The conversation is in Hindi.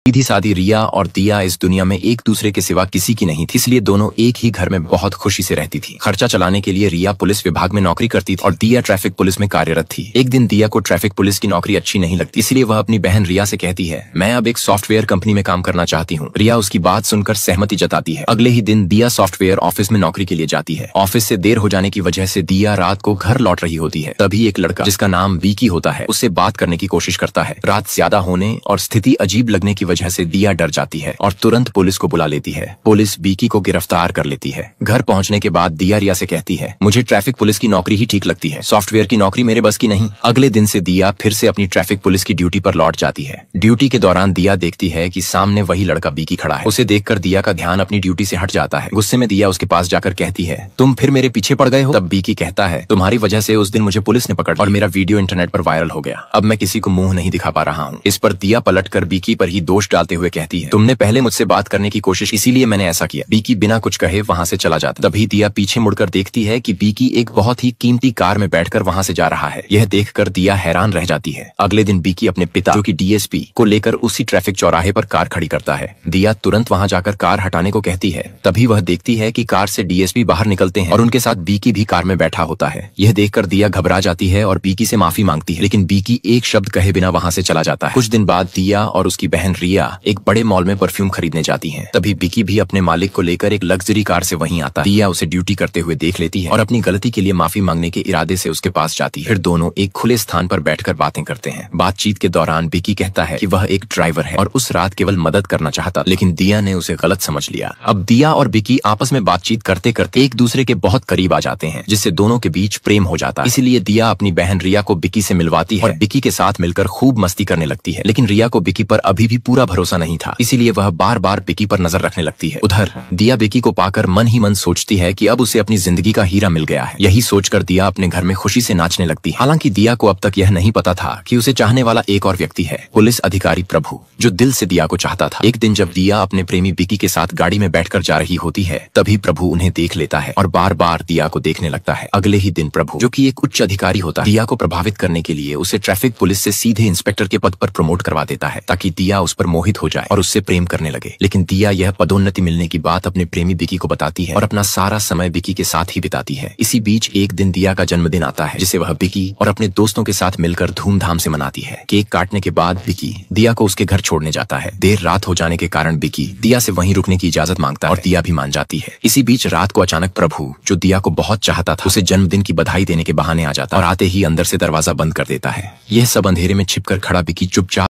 सीधी सादी रिया और दिया इस दुनिया में एक दूसरे के सिवा किसी की नहीं थी, इसलिए दोनों एक ही घर में बहुत खुशी से रहती थी। खर्चा चलाने के लिए रिया पुलिस विभाग में नौकरी करती थी और दिया ट्रैफिक पुलिस में कार्यरत थी। एक दिन दिया को ट्रैफिक पुलिस की नौकरी अच्छी नहीं लगती, इसलिए वह अपनी बहन रिया से कहती है, मैं अब एक सॉफ्टवेयर कंपनी में काम करना चाहती हूँ। रिया उसकी बात सुनकर सहमति जताती है। अगले ही दिन दिया सॉफ्टवेयर ऑफिस में नौकरी के लिए जाती है। ऑफिस से देर हो जाने की वजह से दिया रात को घर लौट रही होती है। तभी एक लड़का जिसका नाम विकी होता है उससे बात करने की कोशिश करता है। रात ज्यादा होने और स्थिति अजीब लगने की वजह से दिया डर जाती है और तुरंत पुलिस को बुला लेती है। पुलिस विकी को गिरफ्तार कर लेती है। घर पहुंचने के बाद दिया रिया से कहती है, मुझे ट्रैफिक पुलिस की नौकरी ही ठीक लगती है, सॉफ्टवेयर की नौकरी मेरे बस की नहीं। अगले दिन से दिया फिर से अपनी ट्रैफिक पुलिस की ड्यूटी पर लौट जाती है। ड्यूटी के दौरान दिया देखती है कि सामने वही लड़का विकी खड़ा है। उसे देखकर दिया का ध्यान अपनी ड्यूटी से हट जाता है। गुस्से में दिया उसके पास जाकर कहती है, तुम फिर मेरे पीछे पड़ गए हो। तब विकी कहता है, तुम्हारी वजह से उस दिन मुझे पुलिस ने पकड़ और मेरा वीडियो इंटरनेट पर वायरल हो गया। अब मैं किसी को मुंह नहीं दिखा पा रहा हूँ। इस पर दिया पलटकर विकी पर ही दोष डालते हुए कहती है, तुमने पहले मुझसे बात करने की कोशिश, इसीलिए मैंने ऐसा किया। विकी बिना कुछ कहे वहाँ से चला जाता। तभी दिया पीछे मुड़कर देखती है कि विकी एक बहुत ही कीमती कार में बैठकर वहाँ से जा रहा है। यह देखकर दिया हैरान रह जाती है। अगले दिन विकी अपने पिता जो कि डीएसपी को लेकर उसी ट्रैफिक चौराहे पर कार खड़ी करता है। दिया तुरंत वहाँ जाकर कार हटाने को कहती है। तभी वह देखती है कि कार से डीएसपी बाहर निकलते हैं और उनके साथ विकी भी कार में बैठा होता है। यह देखकर दिया घबरा जाती है और विकी से माफी मांगती है, लेकिन विकी एक शब्द कहे बिना वहाँ से चला जाता है। कुछ दिन बाद दिया और उसकी बहन रिया एक बड़े मॉल में परफ्यूम खरीदने जाती है। तभी विकी भी अपने मालिक को लेकर एक लग्जरी कार से वहीं आता है। दिया उसे ड्यूटी करते हुए देख लेती है और अपनी गलती के लिए माफी मांगने के इरादे से उसके पास जाती है। फिर दोनों एक खुले स्थान पर बैठकर बातें करते हैं। बातचीत के दौरान विकी कहता है कि वह एक ड्राइवर है और उस रात केवल मदद करना चाहता, लेकिन दिया ने उसे गलत समझ लिया। अब दिया और विकी आपस में बातचीत करते करते एक दूसरे के बहुत करीब आ जाते हैं, जिससे दोनों के बीच प्रेम हो जाता है। इसीलिए दिया अपनी बहन रिया को विकी से मिलवाती है और विकी के साथ मिलकर खूब मस्ती करने लगती है। लेकिन रिया को विकी पर अभी भी पूरा भरोसा नहीं था, इसीलिए वह बार बार विकी पर नजर रखने लगती है। उधर दिया विकी को पाकर मन ही मन सोचती है कि अब उसे अपनी जिंदगी का हीरा मिल गया है। यही सोचकर दिया अपने घर में खुशी से नाचने लगती है। हालांकि दिया को अब तक यह नहीं पता था कि उसे चाहने वाला एक और व्यक्ति है, पुलिस अधिकारी प्रभु, जो दिल से दिया को चाहता था। एक दिन जब दिया अपने प्रेमी विकी के साथ गाड़ी में बैठकर जा रही होती है, तभी प्रभु उन्हें देख लेता है और बार बार दिया को देखने लगता है। अगले ही दिन प्रभु, जो कि एक उच्च अधिकारी होता है, दिया को प्रभावित करने के लिए उसे ट्रैफिक पुलिस से सीधे इंस्पेक्टर के पद पर प्रमोट करवा देता है, ताकि दिया उस पर मोहित हो जाए और उससे प्रेम करने लगे। लेकिन दिया यह पदोन्नति मिलने की बात अपने प्रेमी विकी को बताती है और अपना सारा समय विकी के साथ ही बिताती है। इसी बीच एक दिन दिया का जन्मदिन आता है, जिसे वह विकी और अपने दोस्तों के साथ मिलकर धूमधाम से मनाती है। केक काटने के बाद विकी दिया को उसके घर छोड़ने जाता है। देर रात हो जाने के कारण विकी दिया से वहीं रुकने की इजाजत मांगता है और दिया भी मान जाती है। इसी बीच रात को अचानक प्रभु, जो दिया को बहुत चाहता था, उसे जन्मदिन की बधाई देने के बहाने आ जाता है और आते ही अंदर से दरवाजा बंद कर देता है। यह सब अंधेरे में छिपकर खड़ा विकी चुपचाप